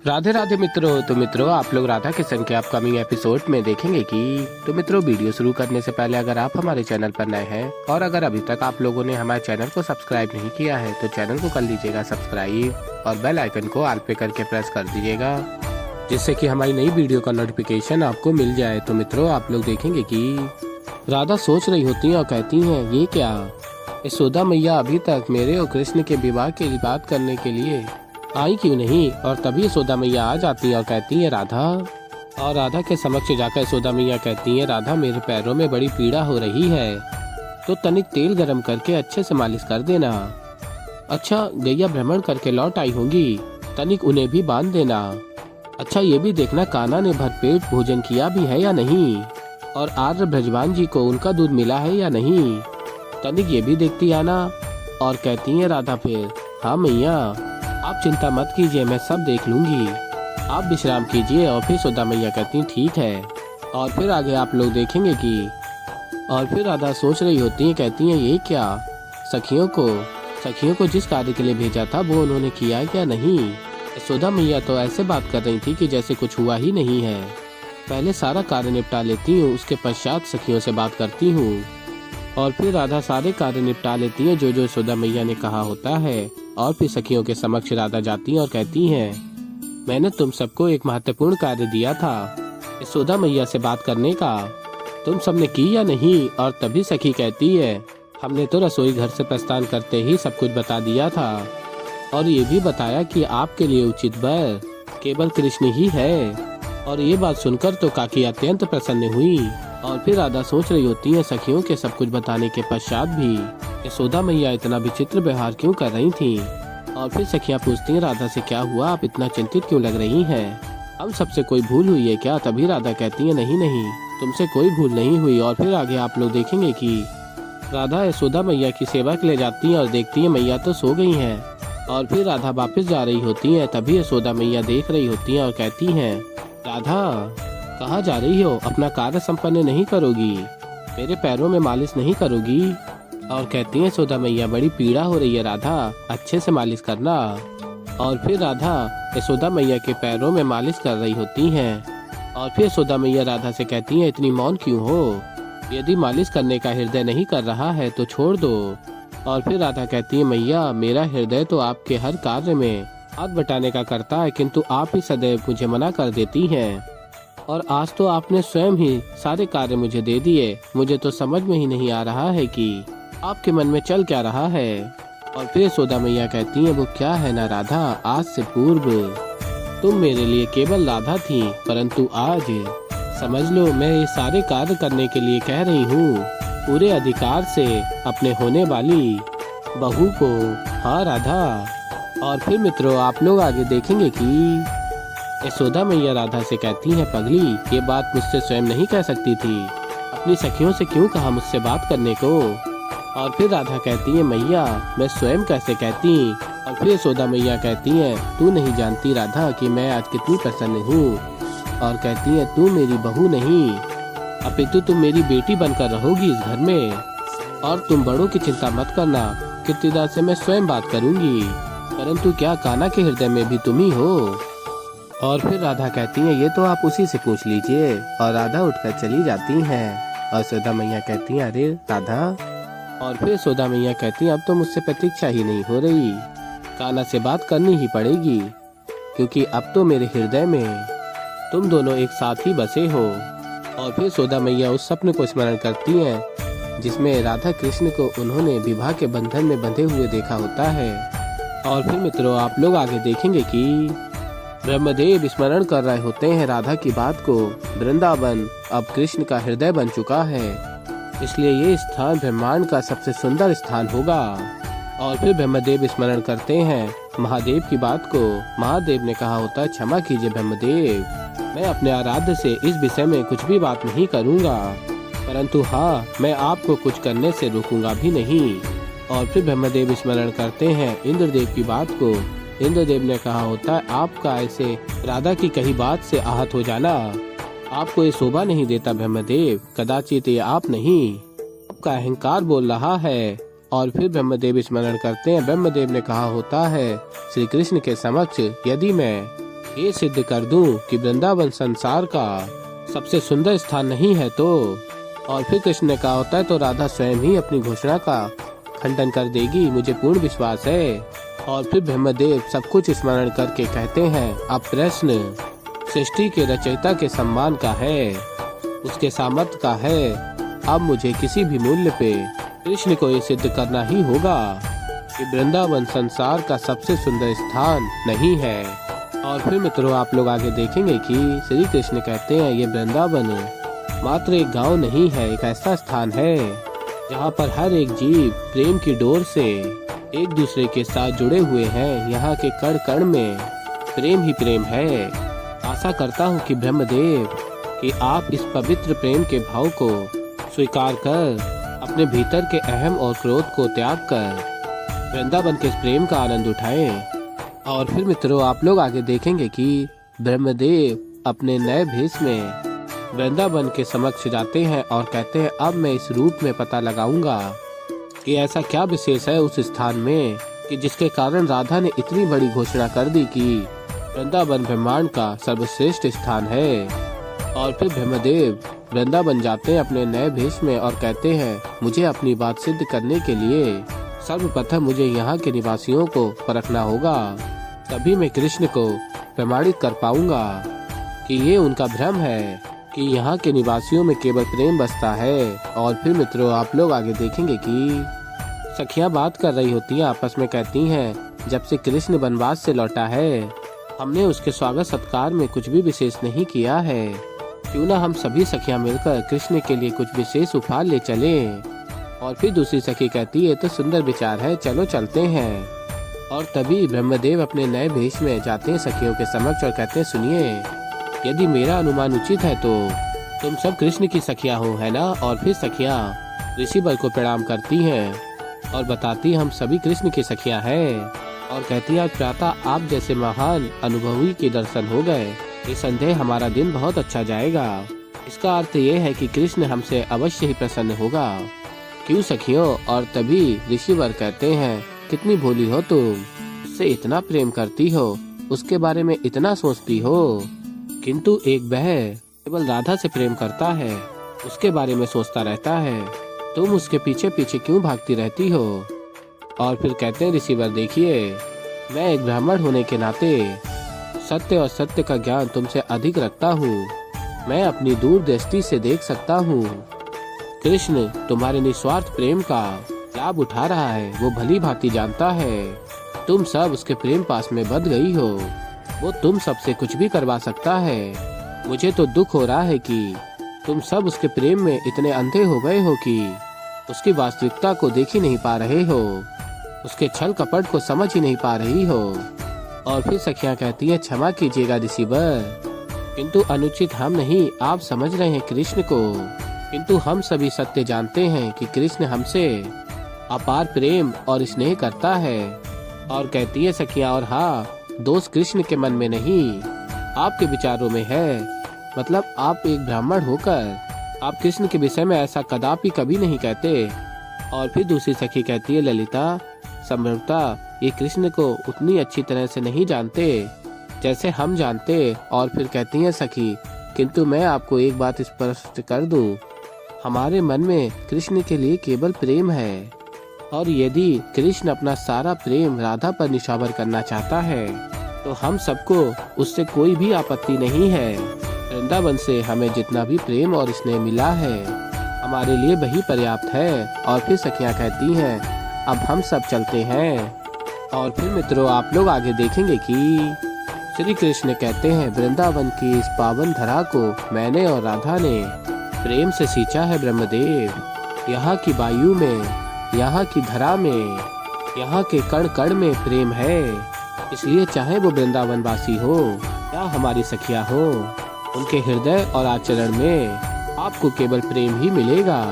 राधे राधे मित्रों। तो मित्रों, आप लोग राधा किशन के अपकमिंग एपिसोड में देखेंगे कि मित्रों, वीडियो शुरू करने से पहले अगर आप हमारे चैनल पर नए हैं और अगर अभी तक आप लोगों ने हमारे चैनल को सब्सक्राइब नहीं किया है तो चैनल को कर लीजिएगा सब्सक्राइब और बेल आइकन को ऑल पे करके प्रेस कर दीजिएगा, जिससे कि हमारी नई वीडियो का नोटिफिकेशन आपको मिल जाए। तो मित्रों, आप लोग देखेंगे कि राधा सोच रही होती है और कहती है, ये क्या, यशोदा मैया अभी तक मेरे और कृष्ण के विवाह की बात करने के लिए आई क्यों नहीं। और तभी यशोदा मैया आ जाती है और कहती है राधा, और राधा के समक्ष जाकर यशोदा मैया कहती है, राधा मेरे पैरों में बड़ी पीड़ा हो रही है, तो तनिक तेल गरम करके अच्छे से मालिश कर देना। अच्छा, गैया भ्रमण करके लौट आई होंगी, तनिक उन्हें भी बांध देना। अच्छा, ये भी देखना कान्हा ने भरपेट भोजन किया भी है या नहीं, और आर्य ब्रजवान जी को उनका दूध मिला है या नहीं, तनिक ये भी देखती आना। और कहती है राधा फिर, हाँ मैया आप चिंता मत कीजिए, मैं सब देख लूंगी, आप विश्राम कीजिए। और फिर यशोदा मैया कहती हैं, ठीक है। और फिर आगे आप लोग देखेंगे कि और फिर राधा सोच रही होती है, कहती हैं, ये क्या, सखियों को जिस कार्य के लिए भेजा था वो उन्होंने किया या नहीं। यशोदा मैया तो ऐसे बात कर रही थी कि जैसे कुछ हुआ ही नहीं है। पहले सारा कार्य निपटा लेती हूँ, उसके पश्चात सखियों से बात करती हूँ। और फिर राधा सारे कार्य निपटा लेती है जो यशोदा मैया ने कहा होता है। और फिर सखियों के समक्ष राधा जाती है और कहती हैं, मैंने तुम सबको एक महत्वपूर्ण कार्य दिया था यशोदा मैया से बात करने का, तुम सबने की या नहीं। और तभी सखी कहती है, हमने तो रसोई घर से प्रस्थान करते ही सब कुछ बता दिया था, और ये भी बताया कि आपके लिए उचित वर केवल कृष्ण ही है। और ये बात सुनकर तो काकी अत्यंत प्रसन्न हुई। और फिर राधा सोच रही होती है, सखियों के सब कुछ बताने के पश्चात भी यशोदा मैया इतना विचित्र व्यवहार क्यों कर रही थी। और फिर सखियां पूछती हैं, राधा से क्या हुआ, आप इतना चिंतित क्यों लग रही हैं, हम सबसे कोई भूल हुई है क्या। तभी राधा कहती है, नहीं नहीं, तुमसे कोई भूल नहीं हुई। और फिर आगे आप लोग देखेंगे कि राधा यशोदा मैया की सेवा के लिए जाती है और देखती है मैया तो सो गई हैं। और फिर राधा वापस जा रही होती है, तभी यशोदा मैया देख रही होती है और कहती हैं, राधा कहाँ जा रही हो, अपना कार्य संपन्न नहीं करोगी, मेरे पैरों में मालिश नहीं करोगी। और कहती है यशोदा मैया, बड़ी पीड़ा हो रही है राधा, अच्छे से मालिश करना। और फिर राधा यशोदा मैया के पैरों में मालिश कर रही होती हैं। और फिर यशोदा मैया राधा से कहती हैं, इतनी मौन क्यों हो, यदि मालिश करने का हृदय नहीं कर रहा है तो छोड़ दो। और फिर राधा कहती है, मैया मेरा हृदय तो आपके हर कार्य में हाथ बटाने का करता है, किंतु आप ही सदैव मुझे मना कर देती हैं। और आज तो आपने स्वयं ही सारे कार्य मुझे दे दिए, मुझे तो समझ में ही नहीं आ रहा है कि आपके मन में चल क्या रहा है। और फिर यशोदा मैया कहती हैं, वो क्या है ना राधा, आज से पूर्व तुम मेरे लिए केवल राधा थी, परंतु आज समझ लो मैं ये सारे कार्य करने के लिए कह रही हूँ, पूरे अधिकार से अपने होने वाली बहू को। हाँ राधा। और फिर मित्रों, आप लोग आगे देखेंगे कि यशोदा मैया राधा से कहती है, पगली ये बात मुझसे स्वयं नहीं कह सकती थी, अपनी सखियों से क्यों कहा मुझसे बात करने को। और फिर राधा कहती है, मैया मैं स्वयं कैसे कहती। और फिर यशोदा मैया कहती है, तू नहीं जानती राधा कि मैं आज कितनी प्रसन्न हूँ। और कहती है, तू मेरी बहू नहीं अपितु तुम मेरी बेटी बनकर रहोगी इस घर में, और तुम बड़ों की चिंता मत करना, कीर्तिदा से मैं स्वयं बात करूँगी, परंतु क्या कान्हा के हृदय में भी तुम ही हो। और फिर राधा कहती है, ये तो आप उसी से पूछ लीजिए। और राधा उठकर चली जाती हैं। और यशोदा मैया कहती है, अरे राधा। और फिर यशोदा मैया कहती है, अब तो मुझसे प्रतीक्षा ही नहीं हो रही, कान्हा से बात करनी ही पड़ेगी, क्योंकि अब तो मेरे हृदय में तुम दोनों एक साथ ही बसे हो। और फिर यशोदा मैया उस स्वप्न को स्मरण करती हैं जिसमें राधा कृष्ण को उन्होंने विवाह के बंधन में बंधे हुए देखा होता है। और फिर मित्रों, आप लोग आगे देखेंगे कि ब्रह्मदेव स्मरण कर रहे होते हैं राधा की बात को। वृंदावन अब कृष्ण का हृदय बन चुका है, इसलिए ये स्थान ब्रह्मांड का सबसे सुंदर स्थान होगा। और फिर ब्रह्मदेव स्मरण करते हैं महादेव की बात को। महादेव ने कहा होता है, क्षमा कीजिए ब्रह्मदेव, मैं अपने आराध्य से इस विषय में कुछ भी बात नहीं करूँगा, परंतु हाँ मैं आपको कुछ करने से रोकूंगा भी नहीं। और फिर ब्रह्मदेव स्मरण करते हैं इंद्रदेव की बात को। इंद्रदेव ने कहा होता है, आपका ऐसे राधा की कही बात से आहत हो जाना आपको ये शोभा नहीं देता ब्रह्मदेव, कदाचित ये आप नहीं, आपका अहंकार बोल रहा है। और फिर ब्रह्मदेव स्मरण करते हैं, ब्रह्मदेव ने कहा होता है श्री कृष्ण के समक्ष, यदि मैं ये सिद्ध कर दूं कि वृंदावन संसार का सबसे सुंदर स्थान नहीं है तो। और फिर कृष्ण ने कहा होता है तो राधा स्वयं ही अपनी घोषणा का खंडन कर देगी, मुझे पूर्ण विश्वास है। और फिर ब्रह्मदेव सब कुछ स्मरण करके कहते हैं, अब प्रश्न सृष्टि के रचयिता के सम्मान का है, उसके सामर्थ्य का है। अब मुझे किसी भी मूल्य पे कृष्ण को ये सिद्ध करना ही होगा कि वृंदावन संसार का सबसे सुंदर स्थान नहीं है। और फिर मित्रों आप लोग आगे देखेंगे कि श्री कृष्ण कहते हैं ये वृंदावन मात्र एक गांव नहीं है, एक ऐसा स्थान है जहाँ पर हर एक जीव प्रेम की डोर से एक दूसरे के साथ जुड़े हुए हैं। यहाँ के कण कण में प्रेम ही प्रेम है। आशा करता हूँ कि ब्रह्मदेव कि आप इस पवित्र प्रेम के भाव को स्वीकार कर अपने भीतर के अहम और क्रोध को त्याग कर वृंदावन के इस प्रेम का आनंद उठाएं। और फिर मित्रों आप लोग आगे देखेंगे कि ब्रह्मदेव अपने नए भेष में वृंदावन के समक्ष जाते हैं और कहते हैं, अब मैं इस रूप में पता लगाऊंगा कि ऐसा क्या विशेष है उस स्थान में कि जिसके कारण राधा ने इतनी बड़ी घोषणा कर दी कि वृंदावन ब्रह्मांड का सर्वश्रेष्ठ स्थान है। और फिर ब्रह्मदेव वृंदावन जाते हैं अपने नए भेष में और कहते हैं, मुझे अपनी बात सिद्ध करने के लिए सर्वप्रथम मुझे यहाँ के निवासियों को परखना होगा, तभी मैं कृष्ण को प्रमाणित कर पाऊंगा कि ये उनका भ्रम है कि यहाँ के निवासियों में केवल प्रेम बसता है। और फिर मित्रों आप लोग आगे देखेंगे कि सखियां बात कर रही होती हैं, आपस में कहती हैं, जब से कृष्ण वनवास से लौटा है हमने उसके स्वागत सत्कार में कुछ भी विशेष नहीं किया है, क्यों ना हम सभी सखियां मिलकर कृष्ण के लिए कुछ विशेष उपहार ले चलें। और फिर दूसरी सखी कहती है, तो सुंदर विचार है, चलो चलते हैं। और तभी ब्रह्मदेव अपने नए भेष में जाते हैं सखियों के समक्ष और कहते हैं, सुनिए, यदि मेरा अनुमान उचित है तो तुम सब कृष्ण की सखियां हो, है ना। और फिर सखियां ऋषिवर को प्रणाम करती हैं और बताती हम सभी कृष्ण की सखियां हैं। और कहती है, प्रातः आप जैसे महान अनुभवी के दर्शन हो गए, निसंदेह हमारा दिन बहुत अच्छा जाएगा। इसका अर्थ ये है कि कृष्ण हमसे अवश्य ही प्रसन्न होगा, क्यों सखियों। और तभी ऋषिवर कहते हैं, कितनी भोली हो तुम, उससे इतना प्रेम करती हो, उसके बारे में इतना सोचती हो, किंतु एक वह केवल राधा से प्रेम करता है, उसके बारे में सोचता रहता है, तुम उसके पीछे पीछे क्यों भागती रहती हो। और फिर कहते हैं ऋषिवर, देखिए, मैं एक ब्राह्मण होने के नाते सत्य और सत्य का ज्ञान तुमसे अधिक रखता हूँ। मैं अपनी दूरदृष्टि से देख सकता हूँ कृष्ण तुम्हारे निस्वार्थ प्रेम का लाभ उठा रहा है, वो भली भांति जानता है तुम सब उसके प्रेम पास में बंध गई हो, वो तुम सबसे कुछ भी करवा सकता है। मुझे तो दुख हो रहा है कि तुम सब उसके प्रेम में इतने अंधे हो गए हो कि उसकी वास्तविकता को देख ही नहीं पा रहे हो, उसके छल कपट को समझ ही नहीं पा रही हो। और फिर सखियां कहती हैं, क्षमा कीजिएगा ऋषिवर, किंतु अनुचित हम नहीं, आप समझ रहे हैं कृष्ण को, किंतु हम सभी सत्य जानते हैं कि कृष्ण हमसे अपार प्रेम और स्नेह करता है। और कहती है सखियां, और हाँ, दोष कृष्ण के मन में नहीं, आपके विचारों में है। मतलब आप एक ब्राह्मण होकर आप कृष्ण के विषय में ऐसा कदापि कभी नहीं कहते। और फिर दूसरी सखी कहती है, ललिता, संभवतः ये कृष्ण को उतनी अच्छी तरह से नहीं जानते जैसे हम जानते। और फिर कहती है सखी, किंतु मैं आपको एक बात स्पष्ट कर दूं, हमारे मन में कृष्ण के लिए केवल प्रेम है, और यदि कृष्ण अपना सारा प्रेम राधा पर निछावर करना चाहता है तो हम सबको उससे कोई भी आपत्ति नहीं है। वृंदावन से हमें जितना भी प्रेम और स्नेह मिला है हमारे लिए वही पर्याप्त है। और फिर सखियां कहती हैं, अब हम सब चलते हैं। और फिर मित्रों आप लोग आगे देखेंगे कि श्री कृष्ण कहते हैं, वृंदावन की इस पावन धरा को मैंने और राधा ने प्रेम से सींचा है ब्रह्मदेव। यहाँ की वायु में, यहाँ की धरा में, यहाँ के कण कण में प्रेम है, इसलिए चाहे वो वृंदावन वासी हो या हमारी सखिया हो, उनके हृदय और आचरण में आपको केवल प्रेम ही मिलेगा।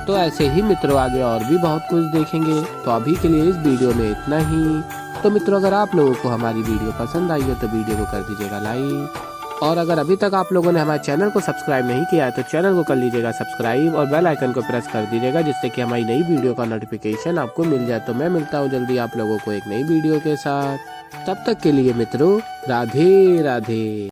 तो ऐसे ही मित्रों आगे और भी बहुत कुछ देखेंगे। तो अभी के लिए इस वीडियो में इतना ही। तो मित्रों अगर आप लोगों को हमारी वीडियो पसंद आई हो तो वीडियो को कर दीजिएगा लाइक, और अगर अभी तक आप लोगों ने हमारे चैनल को सब्सक्राइब नहीं किया है तो चैनल को कर लीजिएगा सब्सक्राइब और बेल आइकन को प्रेस कर दीजिएगा, जिससे कि हमारी नई वीडियो का नोटिफिकेशन आपको मिल जाए। तो मैं मिलता हूँ जल्दी आप लोगों को एक नई वीडियो के साथ। तब तक के लिए मित्रों, राधे राधे।